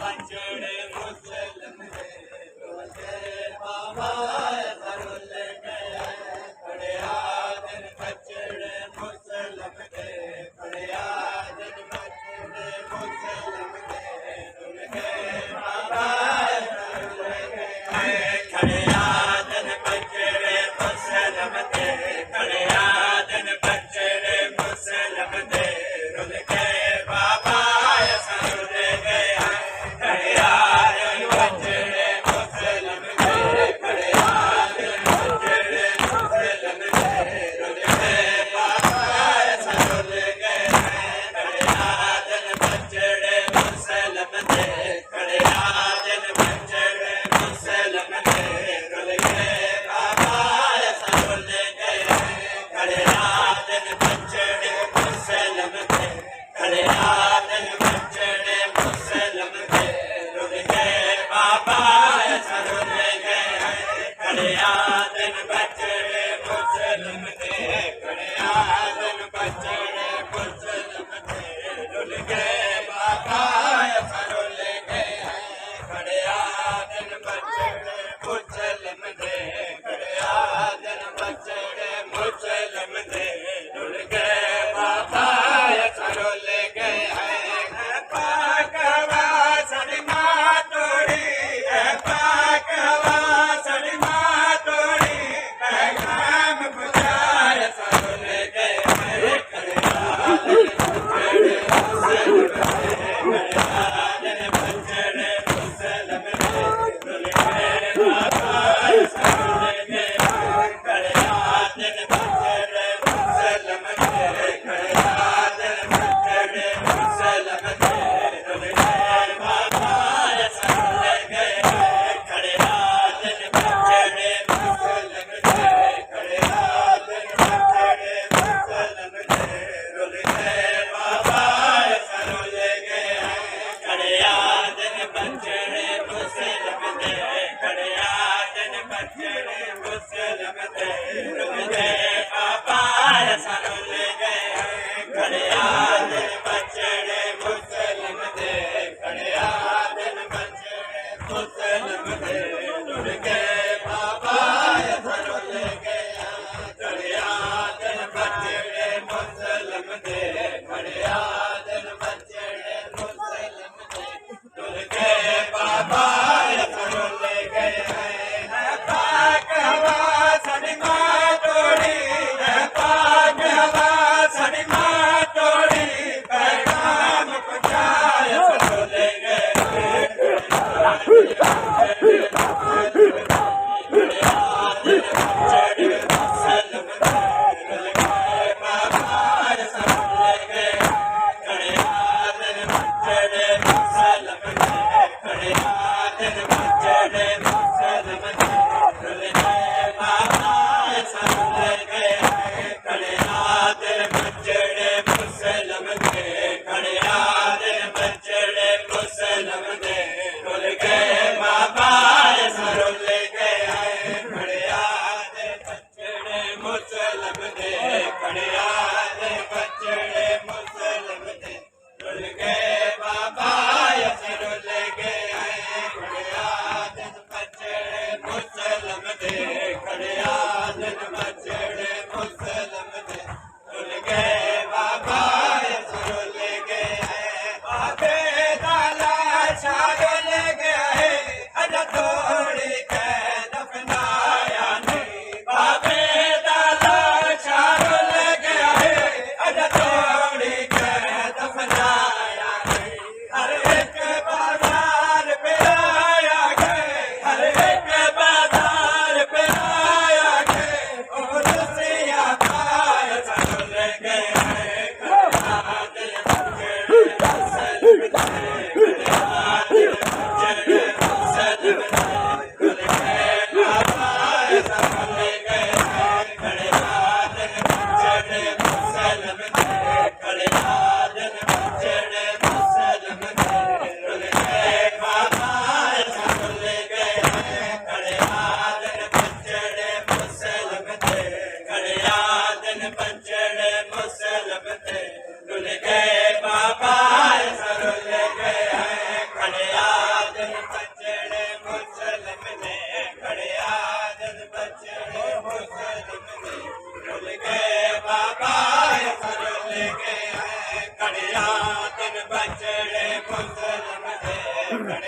बचड़े मुसलम दे रोले बाबा सरुल गए पड़िया दिन बचड़े मुसलम दे पड़िया दिन बचड़े मुसलम दे रुल गए बाबा सरुल गए खड़िया दिन बचड़े मुसलम दे खड़िया दिन बचड़े मुसलम दे रुल गए बाबा सरुल गए खड़िया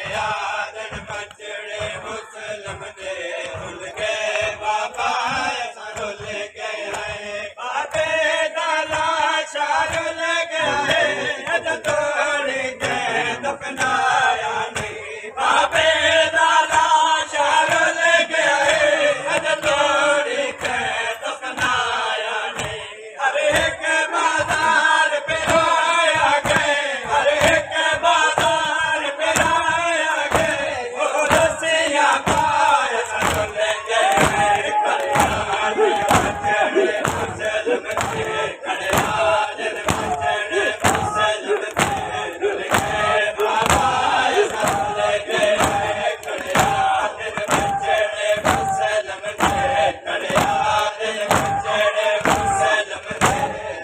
कड़ियादन बचड़े मुसलम दे रुल के बाबा रुल के बाबे दाला शारुल गए तोड़ी के दफनाया नहीं बाबे दाला शारुल गए तोड़ी के दफनाया नहीं हर एक बाजार पे रोया गए हर एक बाजार पे रोया गए वो रसिया पाय सरुल गए कड़ियादन बचड़े मुसलम दे कड़ियादन बचड़े मुसलम दे रुल के बाबा सरुल गए कड़ियादन बचड़े मुसलम दे कड़ियादन बचड़े मुसलम दे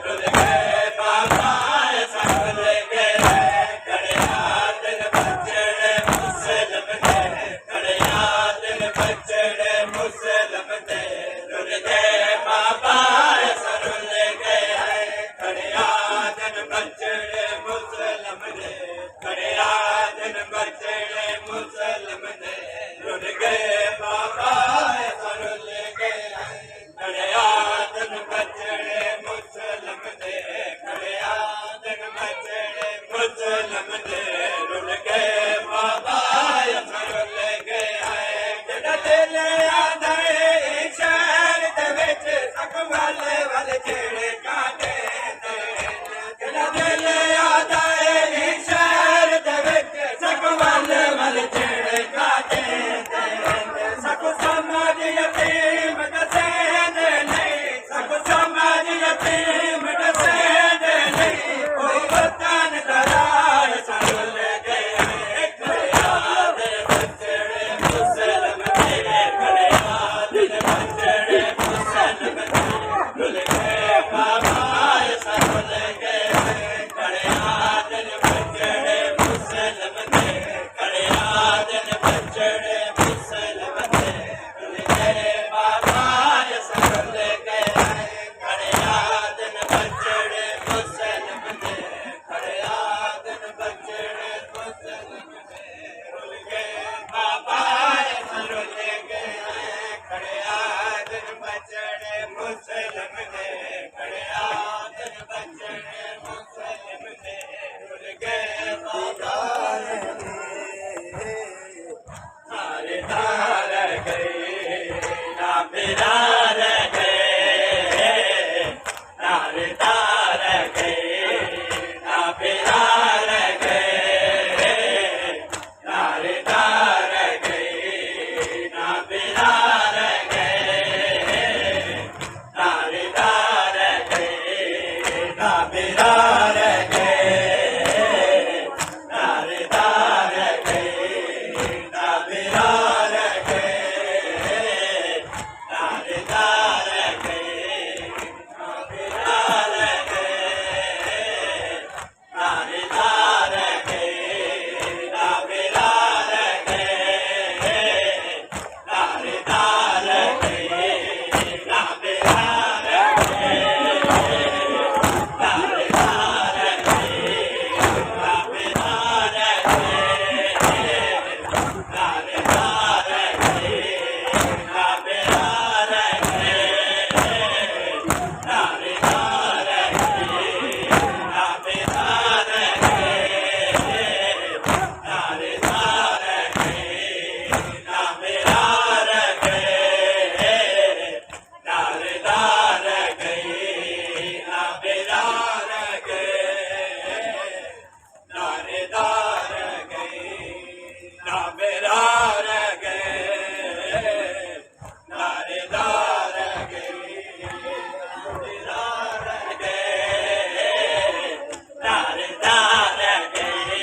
रुल के बाबा सरुल गए कड़ियादन बचड़े मुसलम दे कड़ियादन बचड़े मुसलम दे रुल के बाबा सरुल गए कड़ियादन बचड़े मुसलम दे कड़ियादन बचड़े मुसलम दे रुल गए बाबा सरुल गए कड़ियादन बचड़े मुसलम दे कड़ियादन बचड़े मुसलम दे रुल गए बाबा सरुल गए जड़ा दिल आंदा शहर दे विच सकवल वल छेड़े काटे जड़ा दिल आंदा शहर दे विच सकवल वल छेड़े काटे सकु समाज यतीम दसे नहीं सकु समाज यतीम दसे नहीं ओ वतन दरार सरुल गए कड़ियादन बचड़े मुसलम दे कड़ियादन बचड़े मुसलम दे रुल गए बाबा सरुल गए कड़ियादन बचड़े मुसलम दे कड़ियादन बचड़े मुसलम दे रुल गए बाबा सरुल गए कड़ियादन बचड़े मुसलम दे कड़ियादन बचड़े मुसलम दे रुल गए बाबा सरुल गए कड़ियादन बचड़े मुसलम दे कड़ियादन बचड़े मुसलम दे रुल गए बाबा सारे तार गए ना बिरार गए नारे तार गए ना बिरार गए नारे तार गए ना बिरार गए नारे तार गए ना बिरार गए नारे तार गए ना बिरार गए नारे तार गए ना बिरार गए नारे तार गए ना बिरार गए नारे तार गए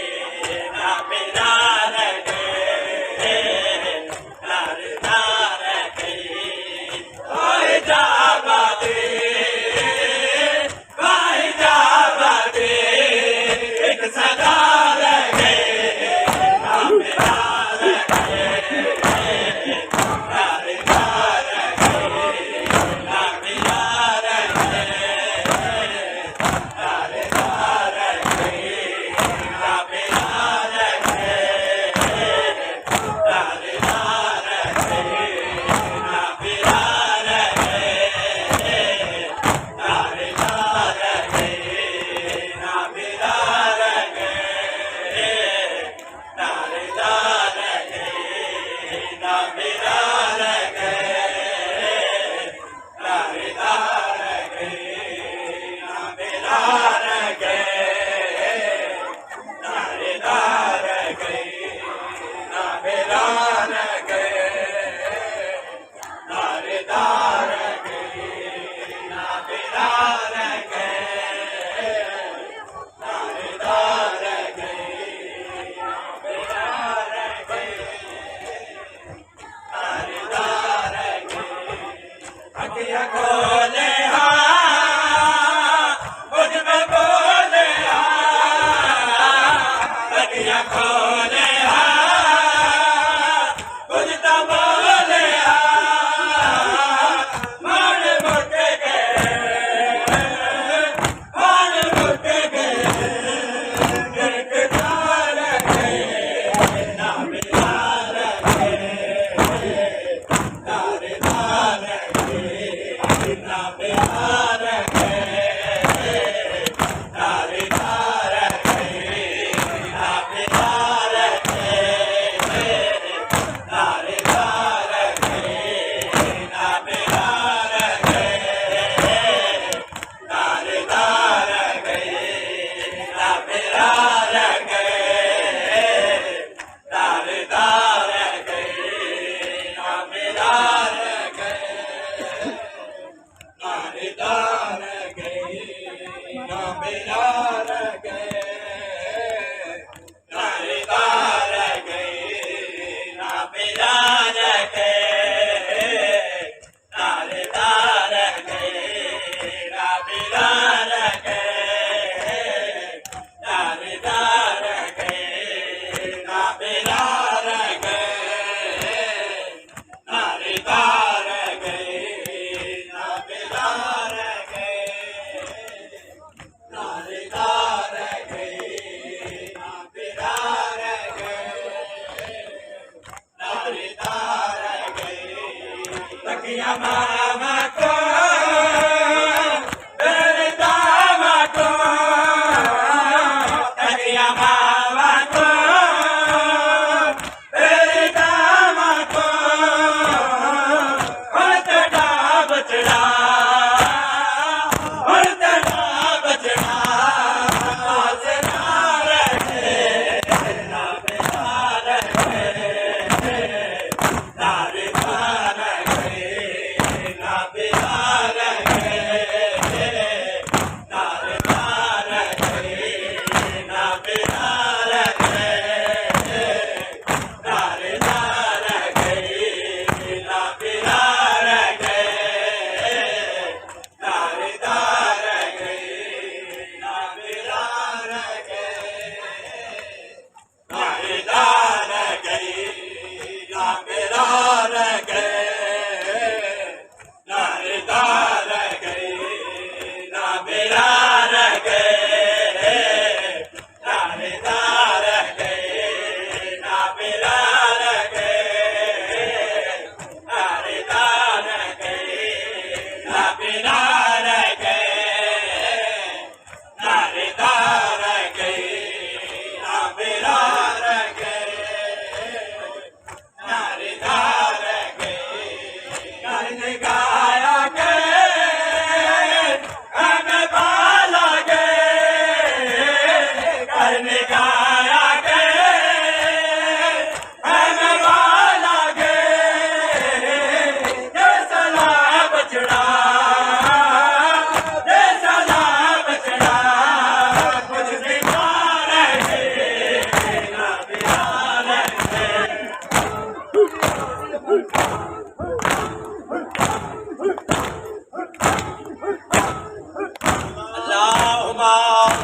ना बिरार सदा रहे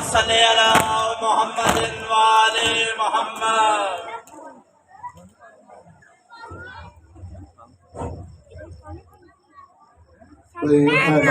सल्ले अला मोहम्मद वाले मोहम्मद। Please,